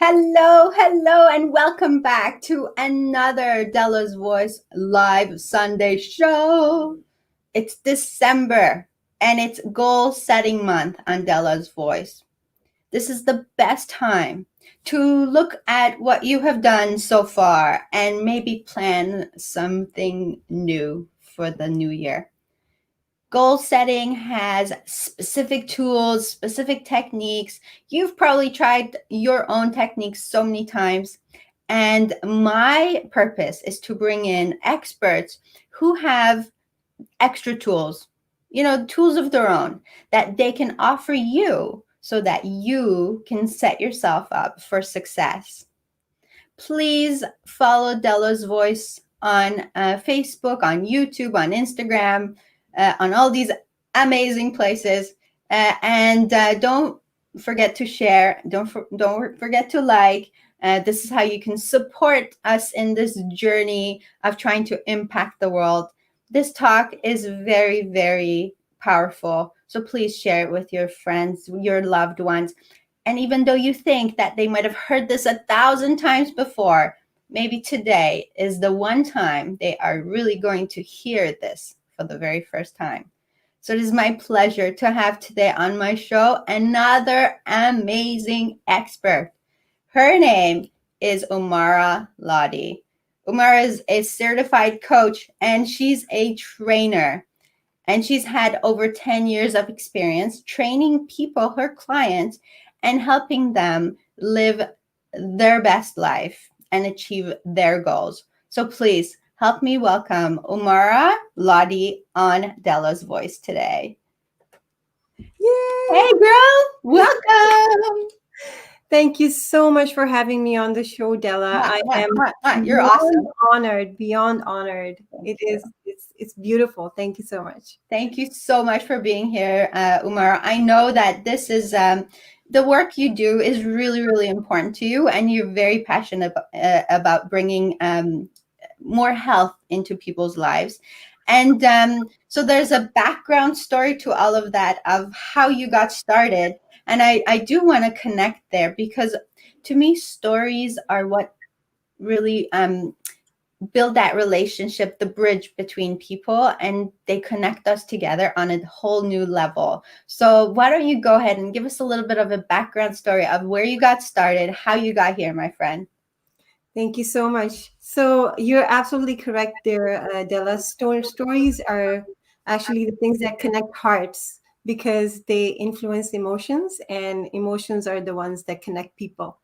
Hello, and welcome back to another Dela's Voice live Sunday show. It's December and it's goal setting month on Dela's Voice. This is the best time to look at what you have done so far and maybe plan something new for the new year. Goal setting has specific tools, specific techniques. You've probably tried your own techniques so many times. And my purpose is to bring in experts who have extra tools, tools of their own that they can offer you so that you can set yourself up for success. Please follow Dela's Voice on Facebook, on YouTube, on Instagram, on all these amazing places. And don't forget to share. Don't forget to like. This is how you can support us in this journey of trying to impact the world. This talk is very, very powerful. So please share it with your friends, your loved ones. And even though you think that they might have heard this 1,000 times before, maybe today is the one time they are really going to hear this for the very first time. So it is my pleasure to have today on my show another amazing expert. Her name is Umara Lodhi. Umara is a certified coach and she's a trainer. And she's had over 10 years of experience training people, her clients, and helping them live their best life and achieve their goals. So please help me welcome Umara Lodhi on Dela's Voice today. Yay! Hey girl, welcome. Thank you so much for having me on the show, Dela. You're awesome. Beyond honored. It's beautiful. Thank you so much. Thank you so much for being here, Umara. I know that this is the work you do is really, really important to you, and you're very passionate about bringing more health into people's lives. And so there's a background story to all of that of how you got started. And I do want to connect there because to me, stories are what really build that relationship, the bridge between people, and they connect us together on a whole new level. So why don't you go ahead and give us a little bit of a background story of where you got started, how you got here, my friend. Thank you so much. So you're absolutely correct there, Dela. Stories are actually the things that connect hearts because they influence emotions, and emotions are the ones that connect people.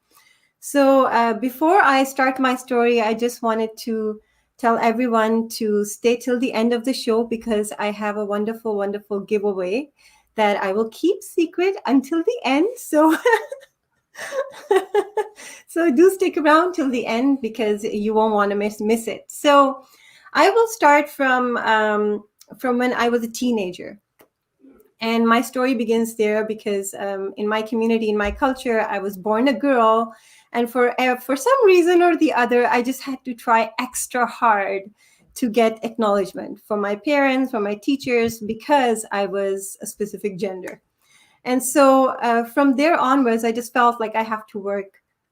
So before I start my story, I just wanted to tell everyone to stay till the end of the show because I have a wonderful, wonderful giveaway that I will keep secret until the end. So so do stick around till the end because you won't want to miss it. So I will start from when I was a teenager. And my story begins there because in my community, in my culture, I was born a girl. And for some reason or the other, I just had to try extra hard to get acknowledgement from my parents, from my teachers, because I was a specific gender. And so from there onwards, I just felt like I have to work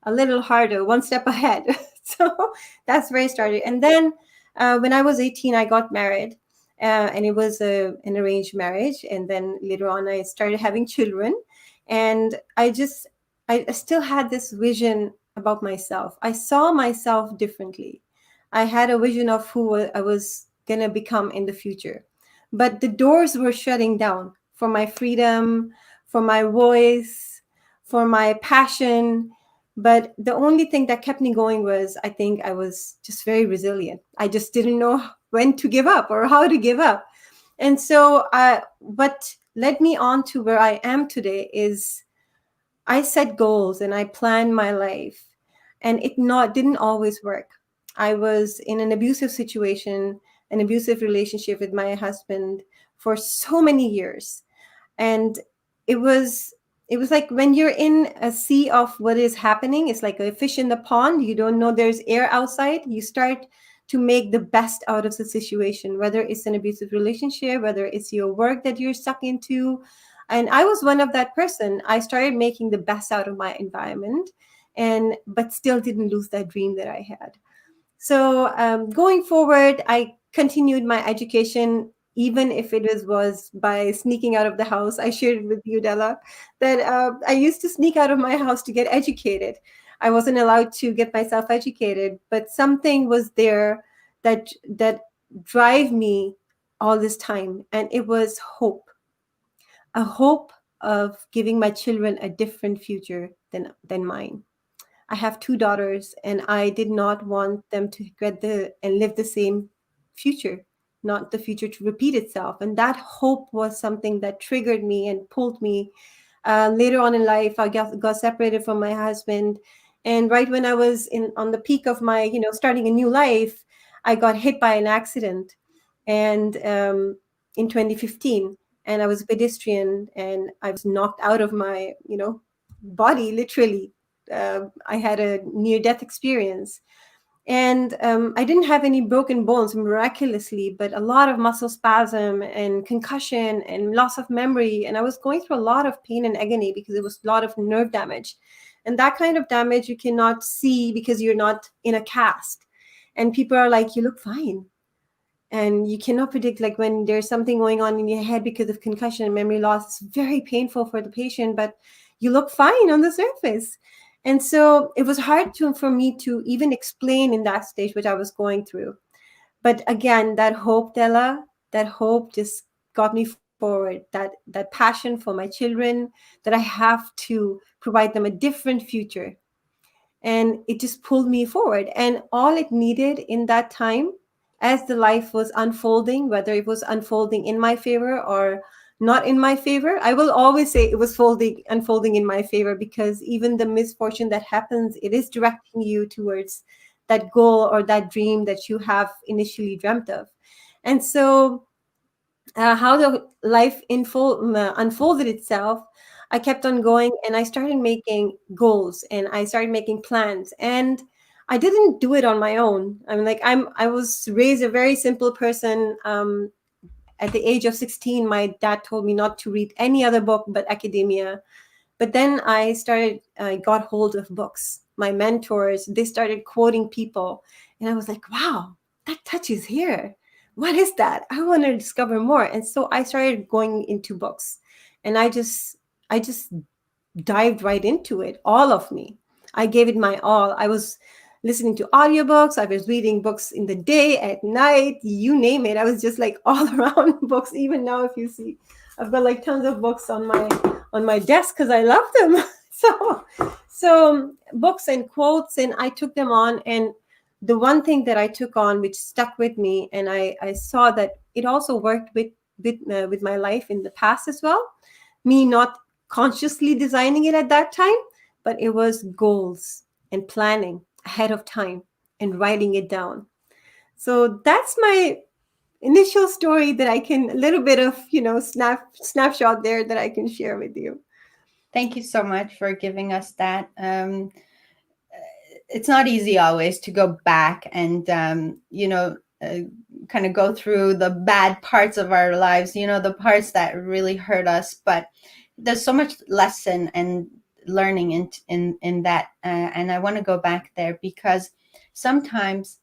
a little harder, one step ahead. So that's where I started. And then when I was 18, I got married. And it was an arranged marriage. And then later on, I started having children. And I still had this vision about myself. I saw myself differently. I had a vision of who I was going to become in the future. But the doors were shutting down for my freedom, for my voice, for my passion. But the only thing that kept me going was I think I was just very resilient. I just didn't know when to give up or how to give up. And so what led me on to where I am today is I set goals and I planned my life, and it didn't always work. I was in an abusive situation, an abusive relationship with my husband for so many years. And it was like when you're in a sea of what is happening, it's like a fish in the pond. You don't know there's air outside. You start to make the best out of the situation, whether it's an abusive relationship, whether it's your work that you're stuck into. And I was one of that person. I started making the best out of my environment. and but still didn't lose that dream that I had. So going forward, I continued my education, even if it was by sneaking out of the house. I shared with you, Della, that I used to sneak out of my house to get educated. I wasn't allowed to get myself educated, but something was there that drive me all this time, and it was hope, a hope of giving my children a different future than mine. I have two daughters, and I did not want them to get the and live the same future, not the future to repeat itself. And that hope was something that triggered me and pulled me. Later on in life, I got separated from my husband, and right when I was in on the peak of my, starting a new life, I got hit by an accident, and in 2015, and I was a pedestrian, and I was knocked out of my, body literally. I had a near death experience. And I didn't have any broken bones miraculously, but a lot of muscle spasm and concussion and loss of memory. And I was going through a lot of pain and agony because it was a lot of nerve damage. And that kind of damage you cannot see because you're not in a cast. And people are like, you look fine. And you cannot predict, like, when there's something going on in your head because of concussion and memory loss. It's very painful for the patient, but you look fine on the surface. And so it was hard for me to even explain in that stage what I was going through. But again, that hope, Della, that hope just got me forward. That passion for my children, that I have to provide them a different future, and it just pulled me forward. And all it needed in that time, as the life was unfolding, whether it was unfolding in my favor or not in my favor, I will always say it was unfolding in my favor, because even the misfortune that happens, it is directing you towards that goal or that dream that you have initially dreamt of. And so how the life unfolded itself, I kept on going, and I started making goals, and I started making plans. And I didn't do it on my own. I was raised a very simple person. At the age of 16, my dad told me not to read any other book but academia. But then I got hold of books. My mentors, they started quoting people. And I was like, wow, that touches here. What is that? I want to discover more. And so I started going into books. And I just dived right into it, all of me. I gave it my all. I was listening to audiobooks. I was reading books in the day, at night, you name it. I was just like all around books. Even now, if you see, I've got like tons of books on my desk because I love them. So books and quotes, and I took them on. And the one thing that I took on, which stuck with me, and I saw that it also worked with my life in the past as well. Me not consciously designing it at that time, but it was goals and planning ahead of time and writing it down. So that's my initial story that I can, a little bit of, snapshot there that I can share with you. Thank you so much for giving us that. It's not easy always to go back and, kind of go through the bad parts of our lives, the parts that really hurt us. But there's so much lesson and learning in that. And I want to go back there because sometimes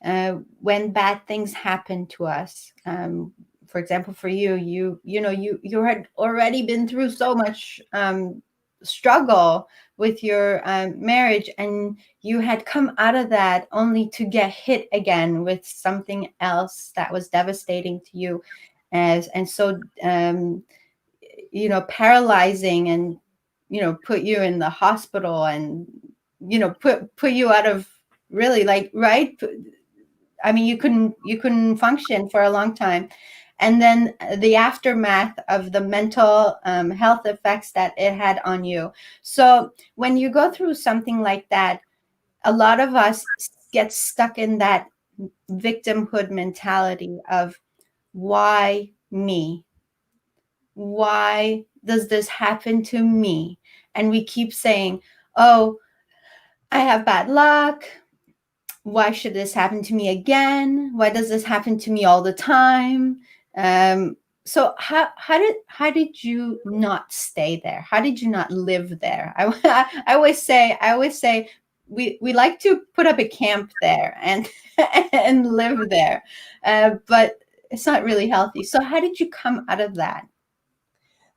when bad things happen to us, for example, for you had already been through so much struggle with your marriage, and you had come out of that only to get hit again with something else that was devastating to you, and so paralyzing, and put you in the hospital, and put you out of, really, like, right, I mean, you couldn't function for a long time. And then the aftermath of the mental health effects that it had on you. So when you go through something like that, a lot of us get stuck in that victimhood mentality of, why me? Why does this happen to me? And we keep saying, oh, I have bad luck. Why should this happen to me again? Why does this happen to me all the time? So how did you not stay there? How did you not live there? I always say we like to put up a camp there and and live there, but it's not really healthy. So how did you come out of that?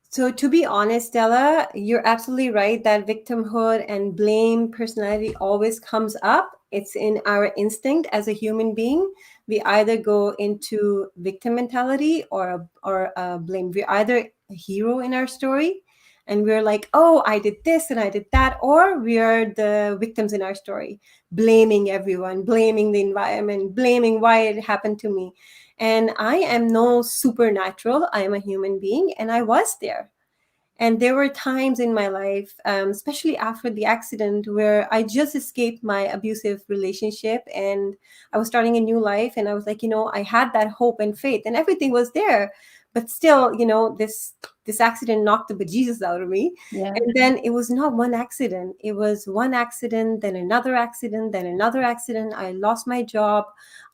So, to be honest, Stella, you're absolutely right that victimhood and blame personality always comes up. It's in our instinct as a human being. We either go into victim mentality or blame. We're either a hero in our story and we're like, oh, I did this and I did that, or we are the victims in our story, blaming everyone, blaming the environment, blaming why it happened to me. And I am no supernatural. I am a human being, and I was there. And there were times in my life, especially after the accident, where I just escaped my abusive relationship and I was starting a new life. And I was like, I had that hope and faith, and everything was there. But still, this accident knocked the bejesus out of me. Yeah. And then it was not one accident. It was one accident, then another accident, then another accident. I lost my job.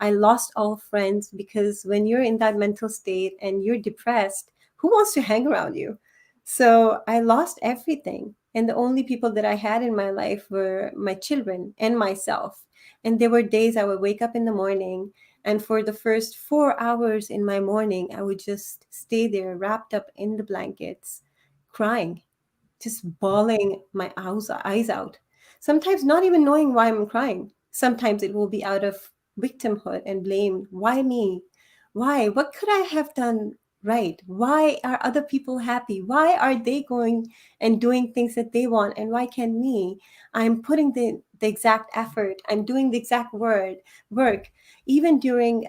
I lost all friends, because when you're in that mental state and you're depressed, who wants to hang around you? So I lost everything. And the only people that I had in my life were my children and myself. And there were days I would wake up in the morning, and for the first 4 hours in my morning, I would just stay there wrapped up in the blankets, crying, just bawling my eyes out. Sometimes not even knowing why I'm crying. Sometimes it will be out of victimhood and blame. Why me? Why? What could I have done right? Why are other people happy? Why are they going and doing things that they want? And why can't me? I'm putting the exact effort. I'm doing the exact work. Even during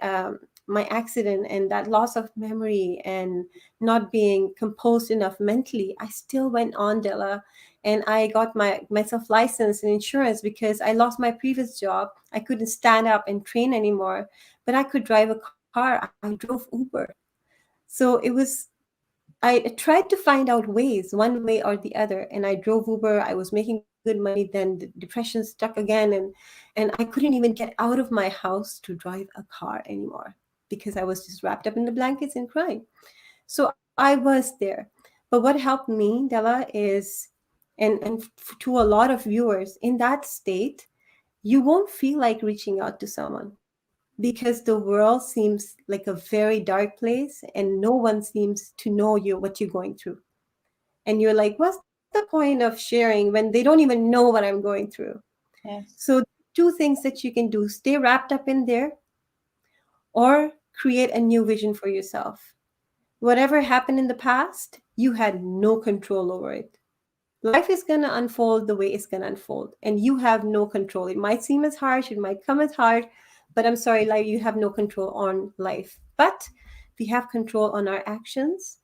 my accident and that loss of memory and not being composed enough mentally, I still went on, Della, and I got myself licensed in insurance because I lost my previous job. I couldn't stand up and train anymore, but I could drive a car. I drove Uber. So it was, I tried to find out ways, one way or the other, and I drove Uber. I was making good money. Then the depression struck again, and I couldn't even get out of my house to drive a car anymore because I was just wrapped up in the blankets and crying. So I was there. But what helped me, Della, is, and to a lot of viewers in that state, you won't feel like reaching out to someone because the world seems like a very dark place and no one seems to know what you're going through. And you're like, what's the point of sharing when they don't even know what I'm going through? Yes. So, two things that you can do: stay wrapped up in there, or create a new vision for yourself. Whatever happened in the past, you had no control over it. Life is going to unfold the way it's going to unfold, and you have no control. It might seem as harsh, it might come as hard, but I'm sorry, like, you have no control on life. But we have control on our actions,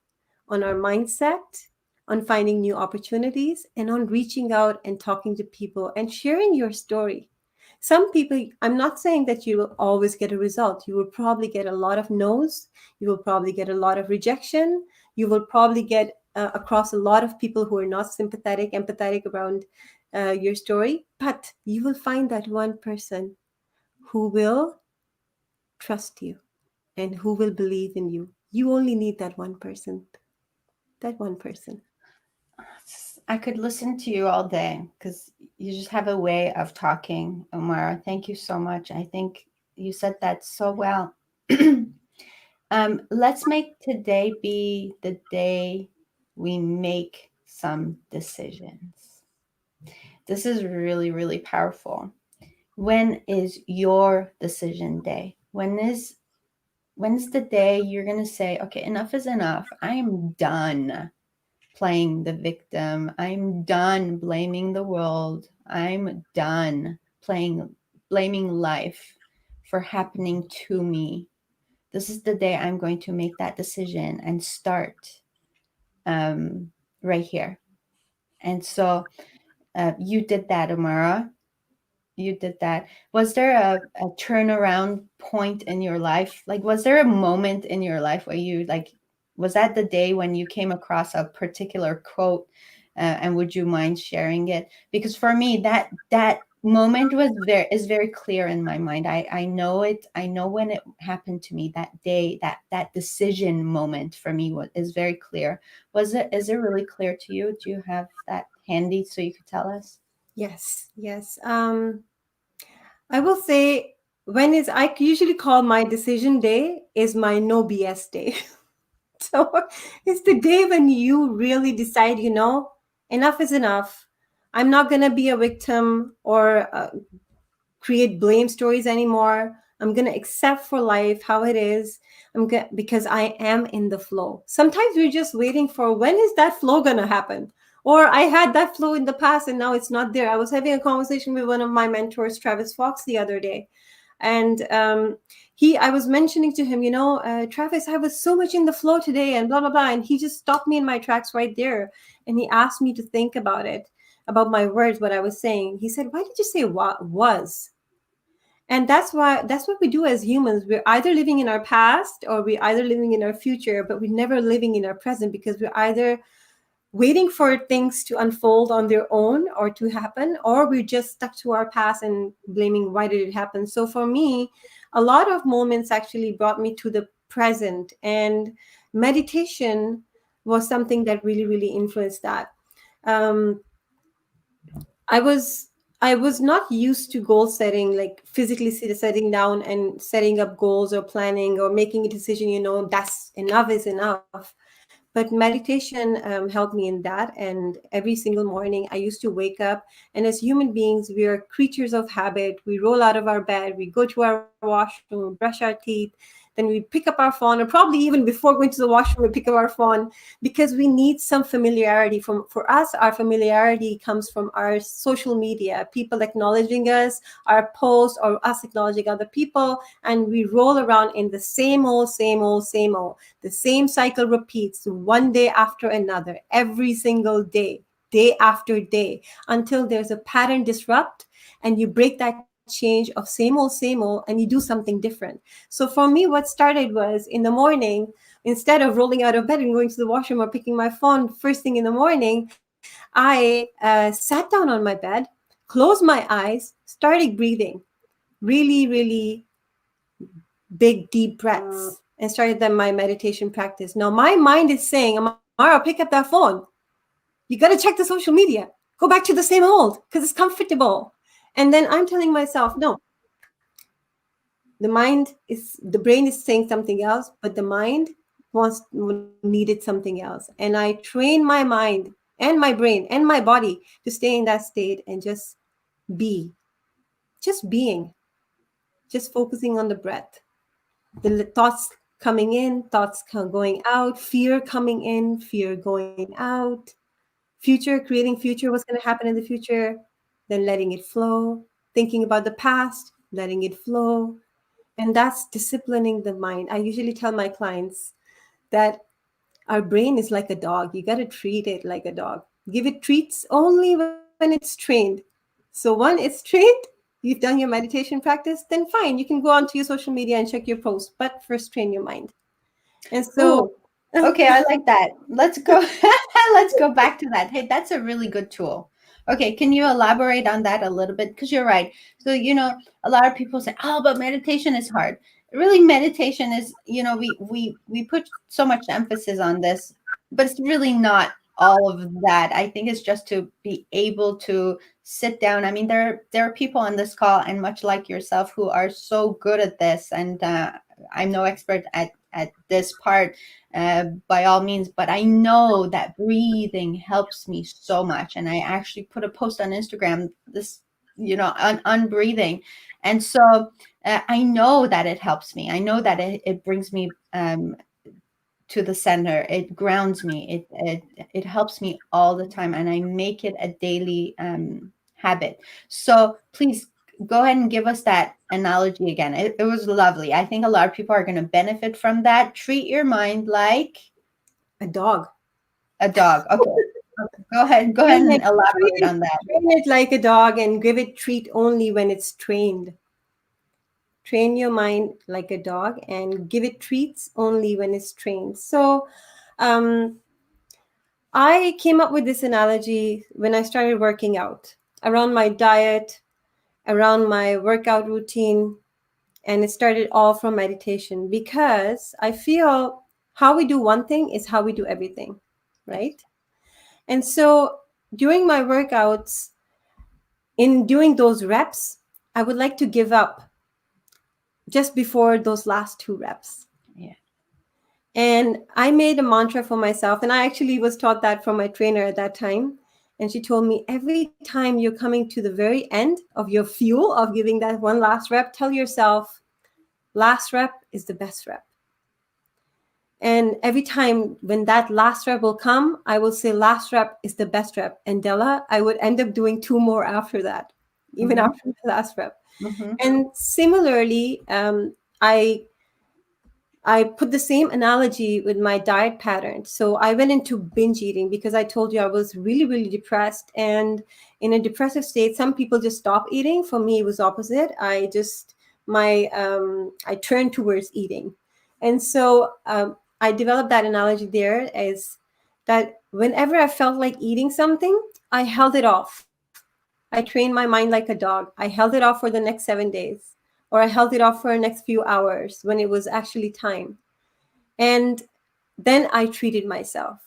on our mindset, on finding new opportunities, and on reaching out and talking to people and sharing your story. Some people, I'm not saying that you will always get a result. You will probably get a lot of no's. You will probably get a lot of rejection. You will probably get across a lot of people who are not sympathetic, empathetic around your story. But you will find that one person who will trust you and who will believe in you. You only need that one person. That one person. I could listen to you all day because you just have a way of talking, Umara. Thank you so much. I think you said that so well. Let's make today be the day we make some decisions. This is really, really powerful. When is your decision day? When's the day you're gonna say, okay, enough is enough. I am done playing the victim. I'm done blaming the world. I'm done blaming life for happening to me. This is the day I'm going to make that decision and start right here. And so you did that, Amara. You did that. Was there a turnaround point in your life? Like, was there a moment in your life where you like, was that the day when you came across a particular quote? And would you mind sharing it? Because for me, that moment was very is very clear in my mind. I know it. I know when it happened to me that day. That decision moment for me is very clear. Was it? Is it really clear to you? Do you have that handy so you could tell us? Yes, yes. I will say when is I usually call my decision day is my no BS day. So it's the day when you really decide, enough is enough. I'm not going to be a victim or create blame stories anymore. I'm going to accept for life how it is. Because I am in the flow. Sometimes we're just waiting for when is that flow going to happen? Or I had that flow in the past and now it's not there. I was having a conversation with one of my mentors, Travis Fox, the other day. And I was mentioning to him, Travis, I was so much in the flow today and blah, blah, blah. And he just stopped me in my tracks right there. And he asked me to think about it, about my words, what I was saying. He said, why did you say was? And that's what we do as humans. We're either living in our past or we're either living in our future, but we're never living in our present because we're either waiting for things to unfold on their own or to happen, or we're just stuck to our past and blaming why did it happen. So for me, a lot of moments actually brought me to the present, and meditation was something that really, really influenced that. Um, I was I was not used to goal setting, like physically setting down and setting up goals or planning or making a decision. That's enough is enough. But meditation helped me in that. And every single morning, I used to wake up. And as human beings, we are creatures of habit. We roll out of our bed, we go to our washroom, brush our teeth, then we pick up our phone, or probably even before going to the washroom, we pick up our phone because we need some familiarity. For us, our familiarity comes from our social media, people acknowledging us, our posts, or us acknowledging other people, and we roll around in the same old, same old, same old. The same cycle repeats one day after another, every single day after day, until there's a pattern disrupt and you break that change of same old, and you do something different. So for me, what started was in the morning, instead of rolling out of bed and going to the washroom or picking my phone first thing in the morning, I sat down on my bed, closed my eyes, started breathing really, really big, deep breaths, and started then my meditation practice. Now, my mind is saying, Amara, pick up that phone. You got to check the social media. Go back to the same old because it's comfortable. And then I'm telling myself, no, the brain is saying something else, but the mind needed something else. And I train my mind and my brain and my body to stay in that state and just be, just being, just focusing on the breath. The thoughts coming in, thoughts going out, fear coming in, fear going out, future, creating future, what's going to happen in the future, then letting it flow, thinking about the past, letting it flow. And that's disciplining the mind. I usually tell my clients that our brain is like a dog. You got to treat it like a dog. Give it treats only when it's trained. So when it's trained, you've done your meditation practice, then fine, you can go onto your social media and check your posts, but first train your mind. And so Ooh, okay, I like that. Let's go. Let's go back to that. Hey, that's a really good tool. Okay, can you elaborate on that a little bit? Because you're right. So, a lot of people say, "Oh, but meditation is hard." Really, meditation is, we put so much emphasis on this, but it's really not all of that. I think it's just to be able to sit down. I mean, there are people on this call, and much like yourself, who are so good at this, and I'm no expert at this part by all means, but I know that breathing helps me so much. And I actually put a post on Instagram this, on breathing. And so I know that it helps me. I know that it brings me to the center. It grounds me. It helps me all the time, and I make it a daily habit. So please go ahead and give us that analogy again. It was lovely. I think a lot of people are going to benefit from that. Treat your mind like a dog. a dog. Okay. Go ahead. Go ahead Train and it, elaborate on that. train it like a dog and give it treat only when it's trained. Train your mind like a dog and give it treats only when it's trained. So um, I came up with this analogy when I started working out around my diet. around my workout routine. And it started all from meditation, because I feel how we do one thing is how we do everything, Yes. right? And so during my workouts, in doing those reps, I would like to give up just before those last two reps. Yeah. And I made a mantra for myself. And I actually was taught that from my trainer at that time. And she told me, every time you're coming to the very end of your fuel of giving that one last rep, tell yourself, last rep is the best rep. And every time when that last rep will come, I will say, last rep is the best rep. And Della, I would end up doing two more after that, even Mm-hmm. after the last rep. Mm-hmm. And similarly, I I put the same analogy with my diet pattern. So I went into binge eating because I told you I was really, really depressed. And in a depressive state, some people just stop eating. For me, it was opposite. I turned towards eating. And so I developed that analogy there as that whenever I felt like eating something, I held it off. I trained my mind like a dog. I held it off for the next 7 days, or I held it off for the next few hours when it was actually time. And then I treated myself.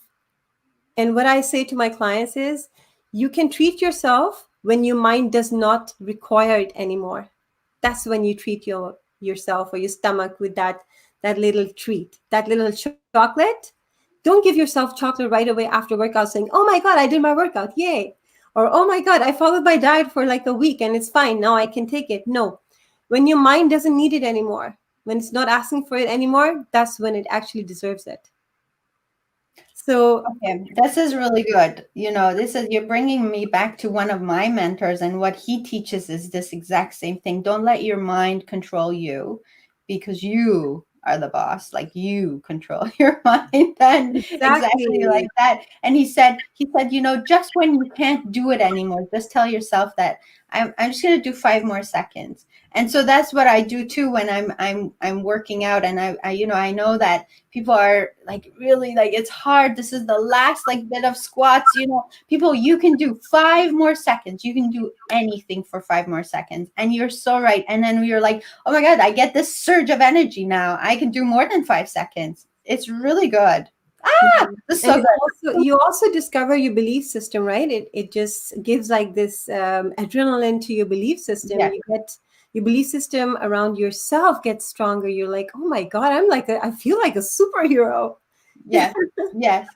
And what I say to my clients is, you can treat yourself when your mind does not require it anymore. That's when you treat yourself or your stomach with that little treat, that little chocolate. Don't give yourself chocolate right away after workout saying, "Oh my god, I did my workout. Yay." Or, "Oh my god, I followed my diet for like a week and it's fine. Now I can take it." No. When your mind doesn't need it anymore, when it's not asking for it anymore, that's when it actually deserves it. So, Okay, this is really good. This is you're bringing me back to one of my mentors, and what he teaches is this exact same thing. Don't let your mind control you, because you are the boss. Like, you control your mind, and exactly exactly. like that. And he said, just when you can't do it anymore, just tell yourself that I'm just gonna do 5 more seconds. And so that's what I do too when I'm working out, and I know that people are like, really, like, it's hard, this is the last like bit of squats. People, you can do 5 more seconds, you can do anything for 5 more seconds, and you're so right. And then you're like, oh my god, I get this surge of energy, now I can do more than 5 seconds. It's really good. Yeah. This is And so it good. also, you also discover your belief system, right? It just gives like this adrenaline to your belief system. Yes. You get your belief system around yourself gets stronger. You're like, oh my god, I feel like a superhero. Yes, yes,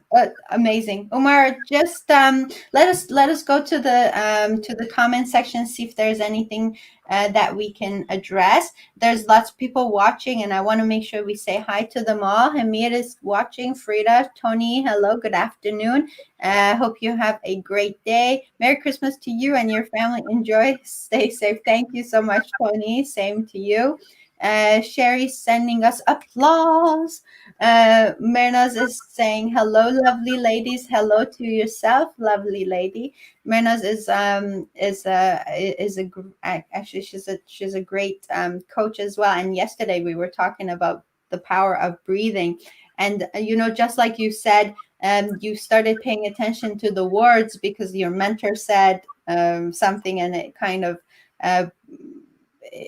amazing. Umar, just let us go to the comment section, see if there's anything that we can address. There's lots of people watching, and I want to make sure we say hi to them all. Hamid is watching. Frida, Tony, hello, good afternoon. Hope you have a great day. Merry Christmas to you and your family. Enjoy. Stay safe. Thank you so much, Tony. Same to you. Sherry's sending us applause. Myrna's is saying, hello, lovely ladies. Hello to yourself, lovely lady. Myrna's actually, she's a great coach as well. And yesterday we were talking about the power of breathing. And just like you said, you started paying attention to the words because your mentor said something, and it kind of uh,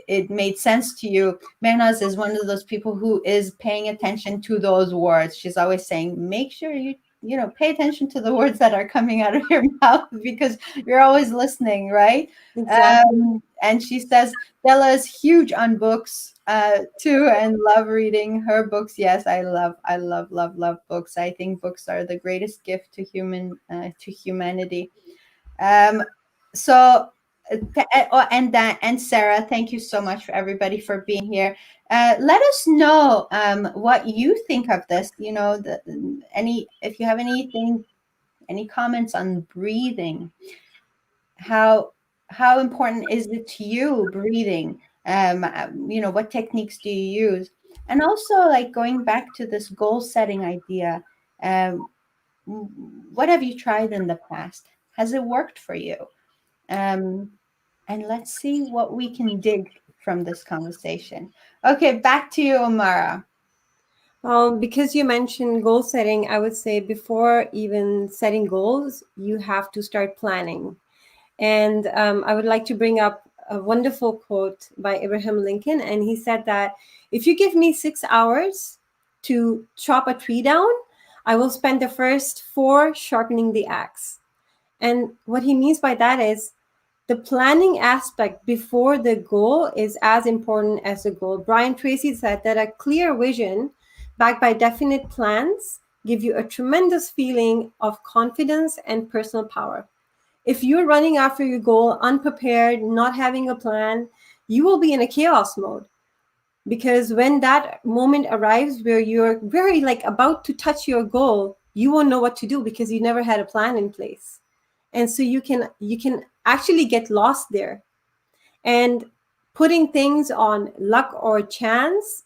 it made sense to you. Mehnaz is one of those people who is paying attention to those words. She's always saying, make sure you pay attention to the words that are coming out of your mouth, because you're always listening, right? Exactly. And she says Della is huge on books too, and love reading her books. Yes, I love books. I think books are the greatest gift to humanity. Um, so, and Sarah, thank you so much for everybody for being here. Let us know what you think of this. If you have any comments on breathing, how how important is it to you, breathing? What techniques do you use? And also, like, going back to this goal setting idea, um, what have you tried in the past? Has it worked for you? Um, and let's see what we can dig from this conversation. Okay, back to you, Omara. Well, because you mentioned goal setting, I would say before even setting goals, you have to start planning. And I would like to bring up a wonderful quote by Abraham Lincoln, and he said that if you give me 6 hours to chop a tree down, I will spend the first 4 sharpening the axe. And what he means by that is the planning aspect before the goal is as important as the goal. Brian Tracy said that a clear vision backed by definite plans give you a tremendous feeling of confidence and personal power. If you're running after your goal unprepared, not having a plan, you will be in a chaos mode. Because when that moment arrives where you're very like about to touch your goal, you won't know what to do because you never had a plan in place. And so you can actually get lost there. And putting things on luck or chance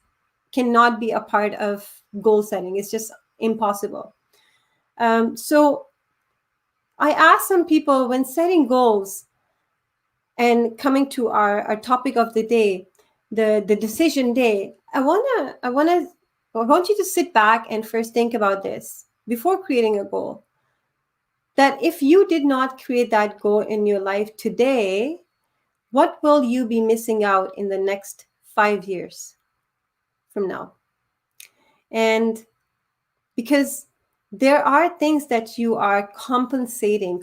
cannot be a part of goal setting. It's just impossible. So I asked some people when setting goals and coming to our topic of the day, the decision day, I want you to sit back and first think about this before creating a goal. That if you did not create that goal in your life today, what will you be missing out in the next 5 years from now? And because there are things that you are compromising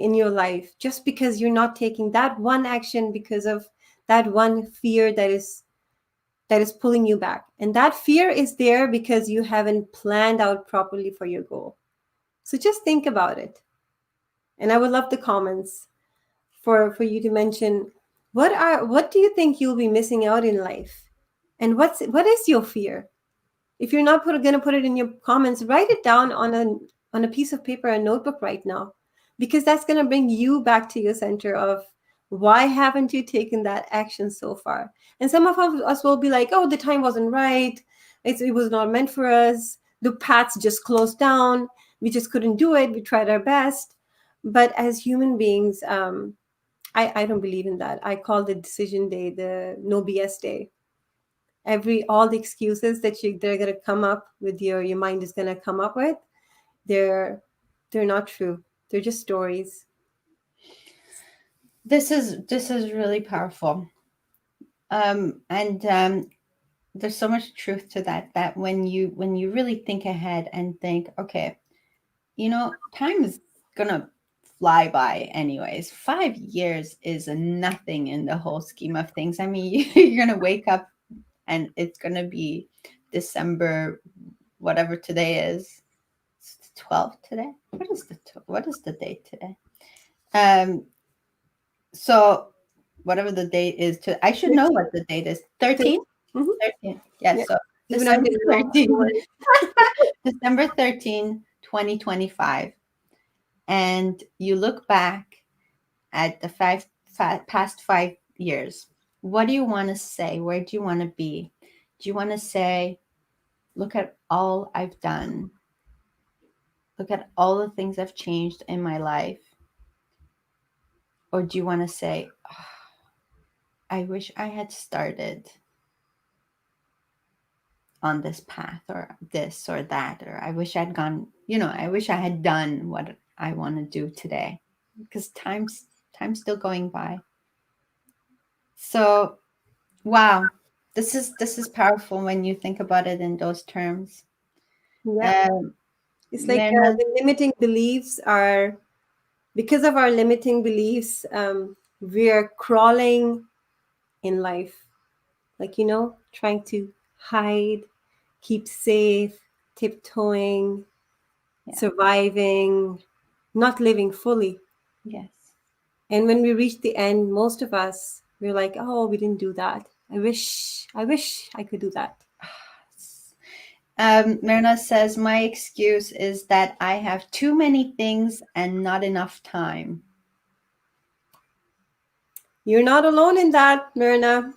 in your life just because you're not taking that one action because of that one fear that is pulling you back. And that fear is there because you haven't planned out properly for your goal. So just think about it. And I would love the comments for you to mention what do you think you'll be missing out in life? And what is your fear? If you're not going to put it in your comments, write it down on a piece of paper, a notebook right now, because that's going to bring you back to your center of why haven't you taken that action so far? And some of us will be like, oh, the time wasn't right. It was not meant for us. The paths just closed down. We just couldn't do it. We tried our best. But as human beings, I don't believe in that. I call the decision day the no BS day. All the excuses that they're gonna come up with, your mind is gonna come up with, they're not true. They're just stories. This is really powerful. And there's so much truth to that when you really think ahead and think, okay, time is gonna fly by anyways. 5 years is nothing in the whole scheme of things. I mean, you're gonna wake up and it's gonna be December, whatever today is. It's the 12th today. What is the date today? So whatever the date is, I should know what the date is. 13? Mm-hmm. 13. Yes. Yeah. So Even I December didn't know. 13. December 13, 2025. And you look back at the past 5 years. What do you want to say? Where do you want to be? Do you want to say, look at all I've done? Look at all the things I've changed in my life? Or do you want to say, oh, I wish I had started on this path or this or that, or I wish I'd gone, I wish I had done what I want to do today, because time's still going by. So, wow, this is powerful when you think about it in those terms. Yeah. It's like Myrna, the limiting beliefs are, because of our limiting beliefs, we're crawling in life, like, trying to hide, keep safe, tiptoeing, surviving, not living fully. yes. And when we reach the end, most of us, we're like, oh, we didn't do that. I wish I could do that. Myrna says, my excuse is that I have too many things and not enough time. You're not alone in that, Myrna.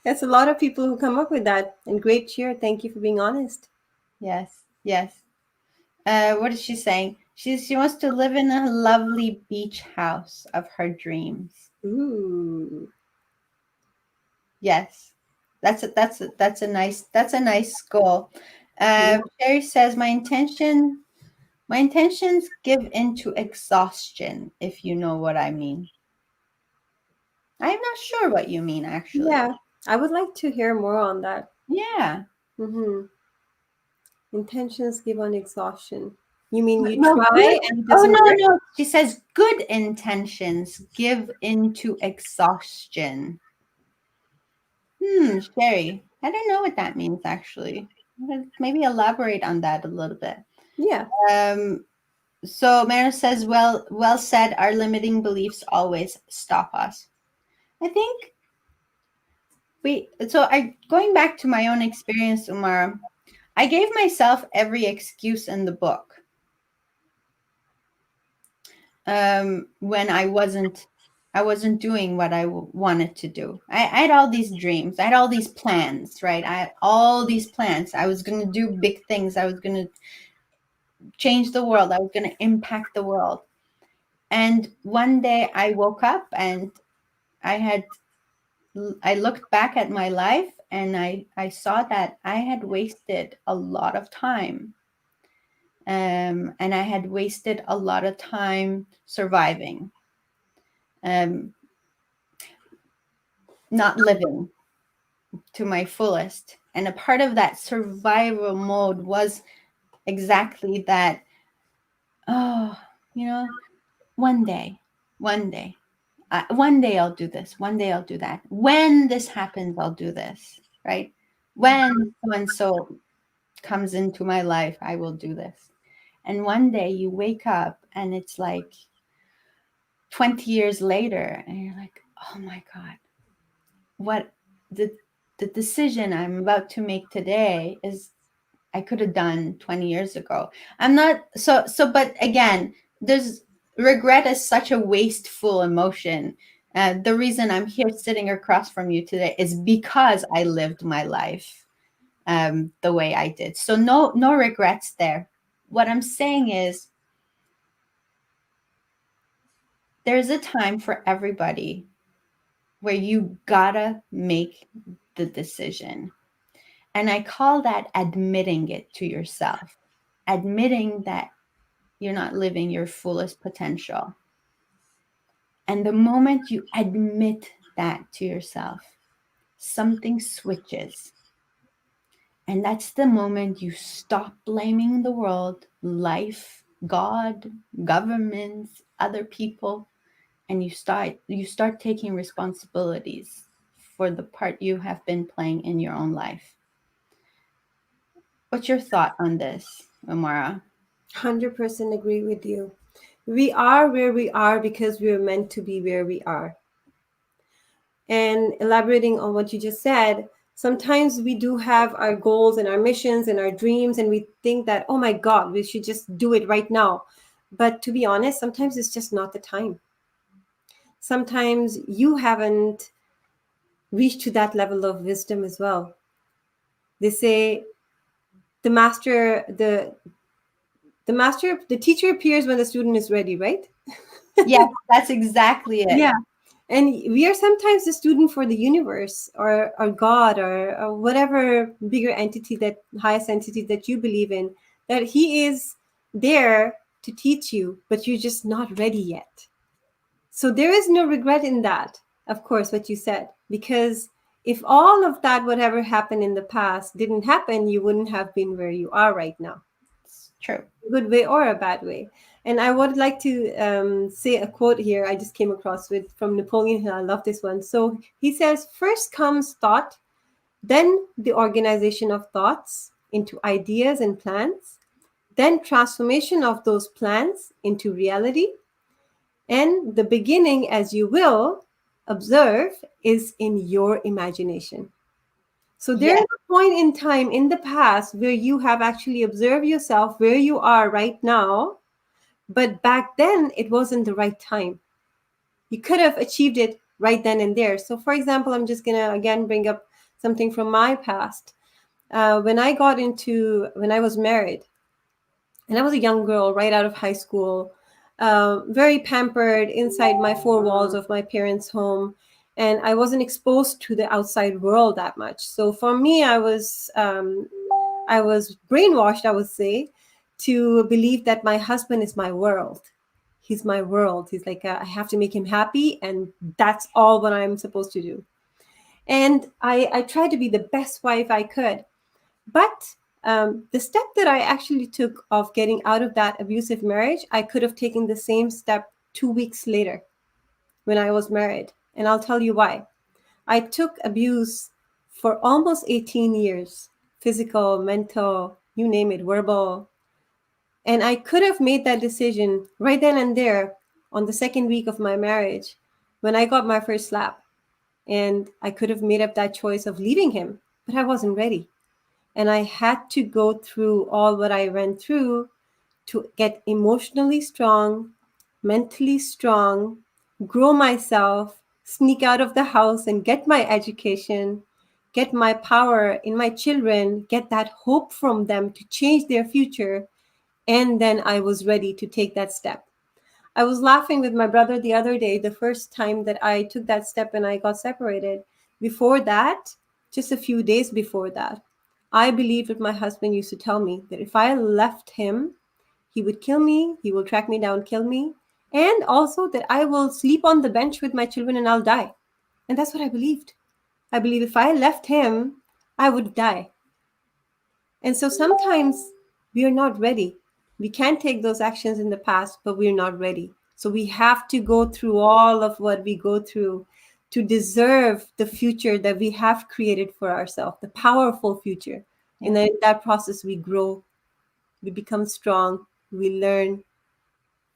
That's a lot of people who come up with that. And great cheer. Thank you for being honest. Yes, yes. What is she saying? She wants to live in a lovely beach house of her dreams. Ooh. Yes, that's a nice goal. Yeah. Sherry says, my intentions give into exhaustion, if you know what I mean. I'm not sure what you mean, actually. Yeah, I would like to hear more on that. Yeah. Mm-hmm. Intentions give on exhaustion. You mean you No, try good. and it Oh, doesn't no, work? no. She says good intentions give into exhaustion. Sherry. I don't know what that means, actually. Maybe elaborate on that a little bit. Yeah, Um, so Mara says, well said, our limiting beliefs always stop us. I think going back to my own experience, Umar, I gave myself every excuse in the book when I wasn't doing what I wanted to do. I had all these dreams. I had all these plans, right? I had all these plans. I was going to do big things. I was going to change the world. I was going to impact the world. And one day I woke up and I had I looked back at my life and I saw that I had wasted a lot of time. And I had wasted a lot of time surviving, um, not living to my fullest. And a part of that survival mode was exactly that. Oh, you know, one day, one day, one day I'll do this. One day I'll do that. When this happens, I'll do this. Right? When so and so comes into my life, I will do this. And one day you wake up and it's like 20 years later, and you're like, oh my God, what the decision I'm about to make today is I could have done 20 years ago. I'm not but again, there's regret is such a wasteful emotion. The reason I'm here sitting across from you today is because I lived my life the way I did. So no regrets there. What I'm saying is there's a time for everybody where you gotta make the decision. And I call that admitting it to yourself, admitting that you're not living your fullest potential. And the moment you admit that to yourself, something switches. And that's the moment you stop blaming the world, life, God, governments, other people, and you start taking responsibilities for the part you have been playing in your own life. What's your thought on this, Amara? 100% agree with you. We are where we are because we were meant to be where we are. And elaborating on what you just said, sometimes we do have our goals and our missions and our dreams, and we think that, oh my God, we should just do it right now. But to be honest, sometimes it's just not the time. Sometimes you haven't reached to that level of wisdom as well. They say the master, the teacher appears when the student is ready, right? Yes, that's exactly it. Yeah. And we are sometimes the student for the universe or God or whatever bigger entity, that highest entity that you believe in, that he is there to teach you, but you're just not ready yet. So there is no regret in that, of course, what you said, because if all of that, whatever happened in the past, didn't happen, you wouldn't have been where you are right now, It's true. good way or a bad way. And I would like to say a quote here I just came across with from Napoleon Hill. I love this one. So he says, first comes thought, then the organization of thoughts into ideas and plans, then transformation of those plans into reality, and the beginning, as you will observe, is in your imagination. So there is Yes, a point in time in the past where you have actually observed yourself where you are right now, but back then it wasn't the right time. You could have achieved it right then and there. So, for example, I'm just going to again bring up something from my past. When I was married, and I was a young girl right out of high school, very pampered inside my four walls of my parents' home. And I wasn't exposed to the outside world that much. So for me, I was brainwashed, I would say, to believe that my husband is my world. He's my world. He's like, I have to make him happy, and that's all what I'm supposed to do. And I tried to be the best wife I could. But the step that I actually took of getting out of that abusive marriage, I could have taken the same step 2 weeks later when I was married. And I'll tell you why. I took abuse for almost 18 years, physical, mental, you name it, verbal. And I could have made that decision right then and there on the second week of my marriage when I got my first slap. And I could have made up that choice of leaving him, but I wasn't ready. And I had to go through all what I went through to get emotionally strong, mentally strong, grow myself, sneak out of the house and get my education, get my power in my children, get that hope from them to change their future. And then I was ready to take that step. I was laughing with my brother the other day, the first time that I took that step and I got separated. Before that, just a few days before that, I believed what my husband used to tell me, that if I left him, he would kill me, he will track me down, kill me, and also that I will sleep on the bench with my children and I'll die. And that's what I believed. I believe if I left him, I would die. And so sometimes we are not ready. We can take those actions in the past, but we're not ready. So we have to go through all of what we go through to deserve the future that we have created for ourselves, the powerful future. Yeah. And then in that process, we grow, we become strong, we learn.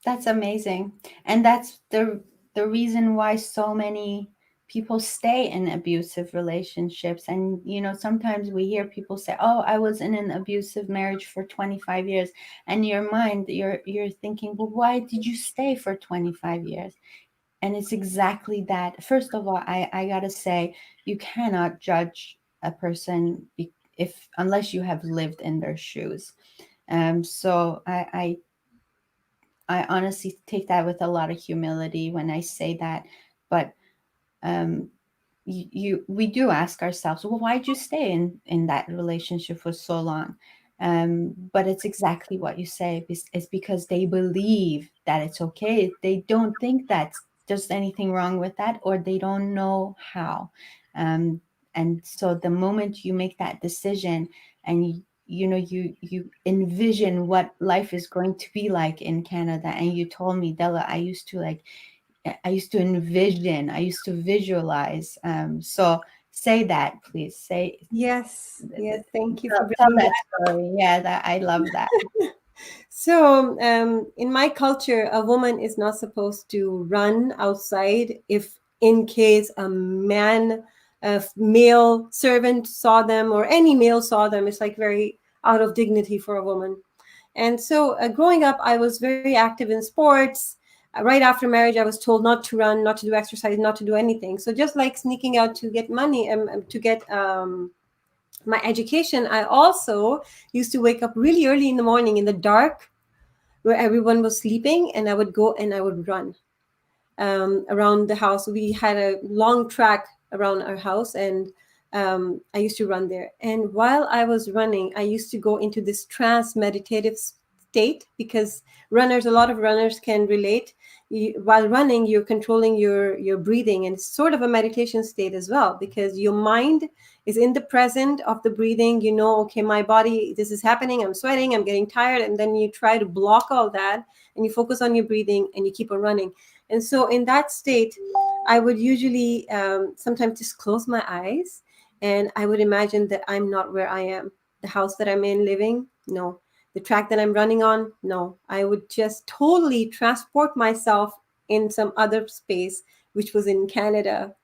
That's amazing. And that's the reason why so many people stay in abusive relationships. And sometimes we hear people say, "Oh, I was in an abusive marriage for 25 years." And in your mind, you're thinking, "Well, why did you stay for 25 years?" And it's exactly that. First of all, I got to say, you cannot judge a person if unless you have lived in their shoes. So I honestly take that with a lot of humility when I say that. But um, we do ask ourselves, well, why'd you stay in that relationship for so long? But it's exactly what you say. It's because they believe that it's okay. They don't think that there's anything wrong with that, or they don't know how. Um, and so the moment you make that decision, and you envision what life is going to be like in Canada, and you told me, Dela, I used to envision, I used to visualize. So say that, please. Yes, yes. Thank you for Tell bringing that that. story. Yeah, that I love that. So, in my culture, a woman is not supposed to run outside if, in case a man, a male servant saw them, or any male saw them. It's like very out of dignity for a woman. And so, growing up, I was very active in sports. Right after marriage, I was told not to run, not to do exercise, not to do anything. So, just like sneaking out to get money, to get my education, I also used to wake up really early in the morning in the dark where everyone was sleeping, and I would go and I would run around the house. We had a long track around our house, and I used to run there. And while I was running, I used to go into this trance meditative state, because runners, a lot of runners can relate. While running, you're controlling your breathing, and it's sort of a meditation state as well, because your mind is in the present of the breathing. Okay, my body, this is happening, I'm sweating, I'm getting tired, and then you try to block all that and you focus on your breathing and you keep on running. And so in that state, I would usually sometimes just close my eyes, and I would imagine that I'm not where I am. The house that I'm in living, no. The track that I'm running on, no. I would just totally transport myself in some other space, which was in Canada.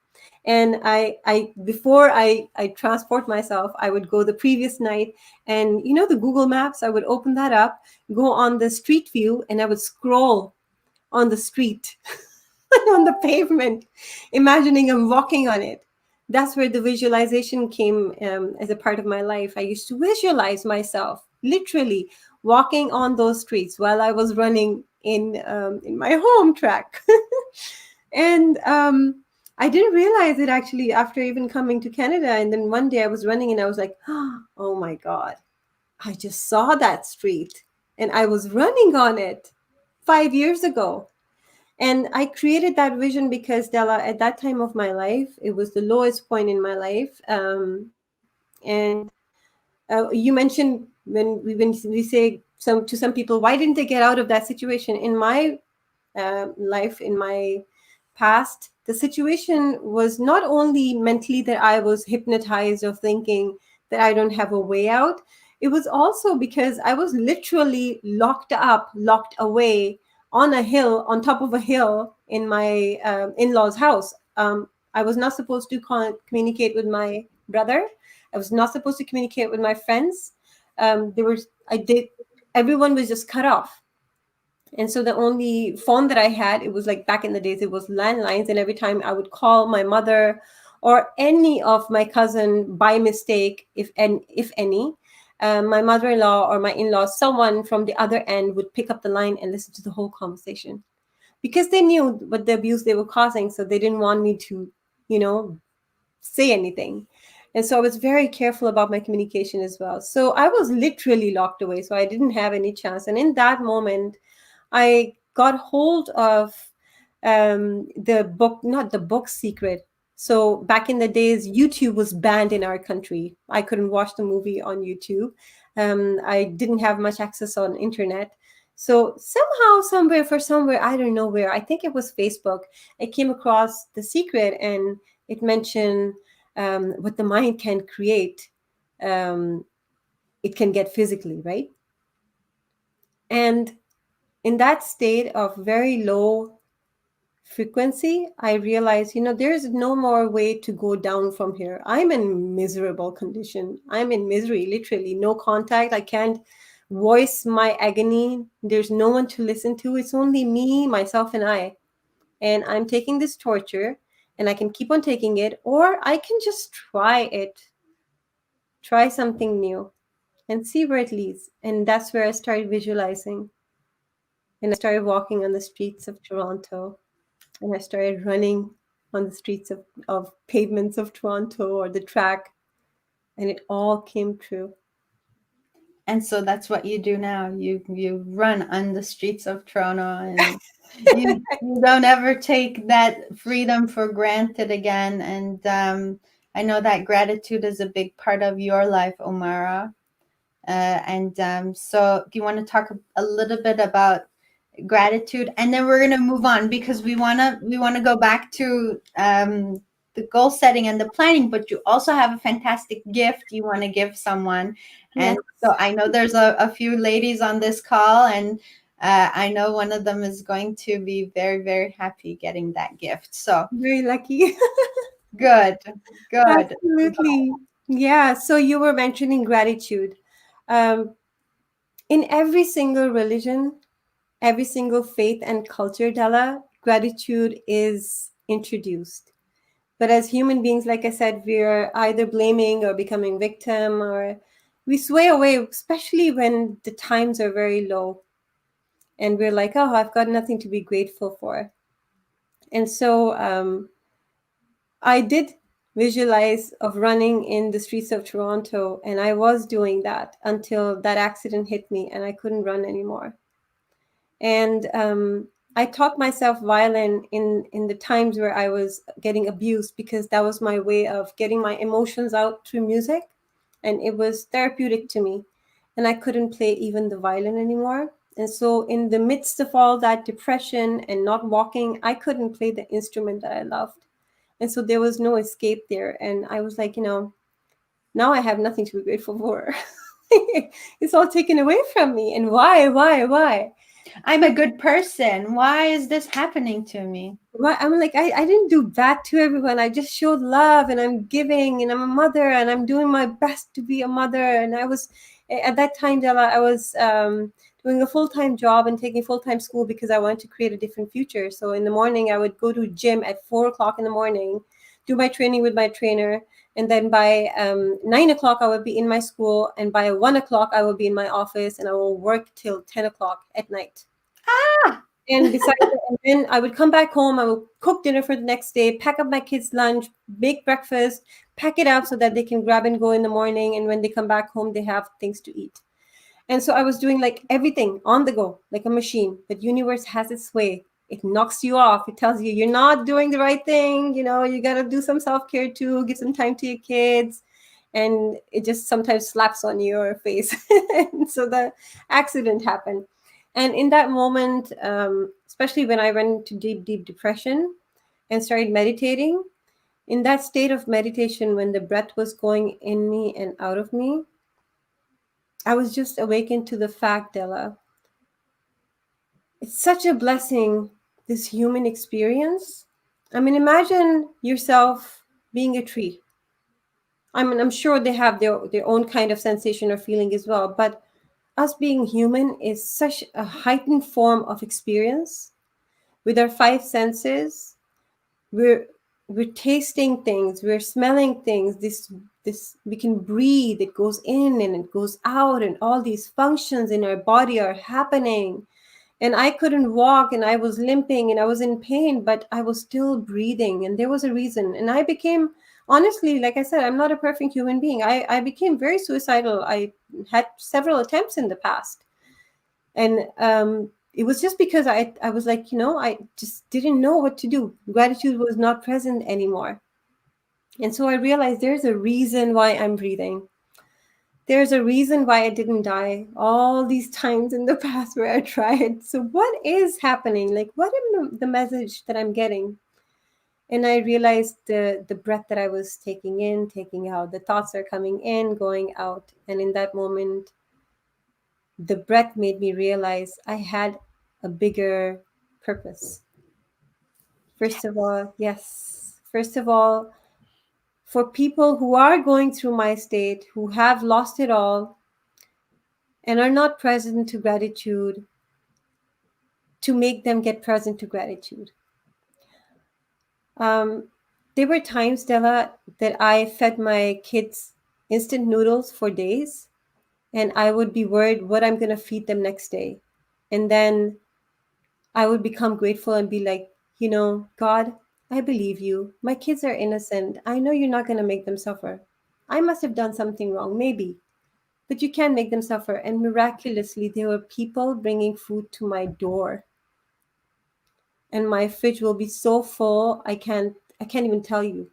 And I before I transport myself, I would go the previous night, and the Google Maps, I would open that up, go on the street view, and I would scroll on the street, on the pavement, imagining I'm walking on it. That's where the visualization came as a part of my life. I used to visualize myself literally walking on those streets while I was running in my home track. And I didn't realize it actually after even coming to Canada. And then one day I was running and I was like, oh my God, I just saw that street and I was running on it 5 years ago. And I created that vision because, Della, at that time of my life, it was the lowest point in my life. And you mentioned when we say some people, why didn't they get out of that situation? In my life, in my past, the situation was not only mentally that I was hypnotized of thinking that I don't have a way out. It was also because I was literally locked up, locked away on a hill, on top of a hill in my in-laws' house. I was not supposed to communicate with my brother. I was not supposed to communicate with my friends. There was I did Everyone was just cut off. And so the only phone that I had, it was like back in the days, it was landlines. And every time I would call my mother or any of my cousin by mistake, if any, my mother-in-law or my in-law, someone from the other end would pick up the line and listen to the whole conversation because they knew what the abuse they were causing. So they didn't want me to, you know, say anything. And so I was very careful about my communication as well. So I was literally locked away. So I didn't have any chance. And in that moment, I got hold of the book, not the book Secret. So back in the days, YouTube was banned in our country. I couldn't watch the movie on YouTube. I didn't have much access on internet. So somehow, somewhere, I don't know where, I think it was Facebook, I came across The Secret, and it mentioned what the mind can create. Um, it can get physically, right? And in that state of very low frequency, I realized, there's no more way to go down from here. I'm in miserable condition. I'm in misery, literally. No contact. I can't voice my agony. There's no one to listen to. It's only me, myself, and I. And I'm taking this torture, and I can keep on taking it, or I can just try it, try something new, and see where it leads. And that's where I started visualizing. And I started walking on the streets of Toronto, and I started running on the streets of pavements of Toronto or the track, and it all came true. And so that's what you do now. You run on the streets of Toronto, and you don't ever take that freedom for granted again. And I know that gratitude is a big part of your life, Umara. So do you want to talk a little bit about gratitude, and then we're going to move on because we want to go back to the goal setting and the planning, but you also have a fantastic gift you want to give someone. Yes. And so I know there's a few ladies on this call, and I know one of them is going to be very, very happy getting that gift. So Very lucky. good. Absolutely. Yeah. So you were mentioning gratitude. Um, in every single religion, every single faith and culture, Della, gratitude is introduced. But as human beings, like I said, we're either blaming or becoming victim, or we sway away, especially when the times are very low. And we're like, oh, I've got nothing to be grateful for. And so I did visualize of running in the streets of Toronto, and I was doing that until that accident hit me and I couldn't run anymore. And I taught myself violin in the times where I was getting abused, because that was my way of getting my emotions out through music, and it was therapeutic to me. And I couldn't play even the violin anymore. And so in the midst of all that depression and not walking, I couldn't play the instrument that I loved. And so there was no escape there. And I was like, now I have nothing to be grateful for. It's all taken away from me. And why? I'm a good person. Why is this happening to me? I'm like, I didn't do bad to everyone. I just showed love, and I'm giving, and I'm a mother, and I'm doing my best to be a mother. And I was, at that time, Della, I was doing a full-time job and taking full-time school because I wanted to create a different future. So in the morning, I would go to gym at 4 o'clock in the morning, do my training with my trainer. And then by 9 o'clock, I would be in my school. And by 1 o'clock, I would be in my office, and I will work till 10 o'clock at night. Ah! And besides that, and then I would come back home, I would cook dinner for the next day, pack up my kids' lunch, make breakfast, pack it up so that they can grab and go in the morning. And when they come back home, they have things to eat. And so I was doing like everything on the go, like a machine. But universe has its way. It knocks you off. It tells you you're not doing the right thing. You got to do some self-care too, give some time to your kids. And it just sometimes slaps on your face. And so the accident happened. And in that moment, especially when I went into deep, deep depression and started meditating, in that state of meditation, when the breath was going in me and out of me, I was just awakened to the fact, Della, it's such a blessing, this human experience. I mean, imagine yourself being a tree. I mean, I'm sure they have their own kind of sensation or feeling as well, but us being human is such a heightened form of experience with our five senses. We're tasting things, we're smelling things. This we can breathe, it goes in and it goes out, and all these functions in our body are happening. And I couldn't walk, and I was limping, and I was in pain, but I was still breathing, and there was a reason. And I became, honestly, like I said, I'm not a perfect human being. I became very suicidal. I had several attempts in the past. And it was just because I was like, I just didn't know what to do. Gratitude was not present anymore. And so I realized there's a reason why I'm breathing. There's a reason why I didn't die all these times in the past where I tried. So what is happening? Like, what is the message that I'm getting? And I realized the breath that I was taking in, taking out, the thoughts are coming in, going out. And in that moment, the breath made me realize I had a bigger purpose. First of all, yes. First of all, for people who are going through my state, who have lost it all and are not present to gratitude, to make them get present to gratitude. Um, there were times, Della, that I fed my kids instant noodles for days, and I would be worried what I'm going to feed them next day. And then I would become grateful and be like, God, I believe you. My kids are innocent. I know you're not going to make them suffer. I must have done something wrong, maybe, but you can't make them suffer. And miraculously, there were people bringing food to my door, and my fridge will be so full I can't even tell you.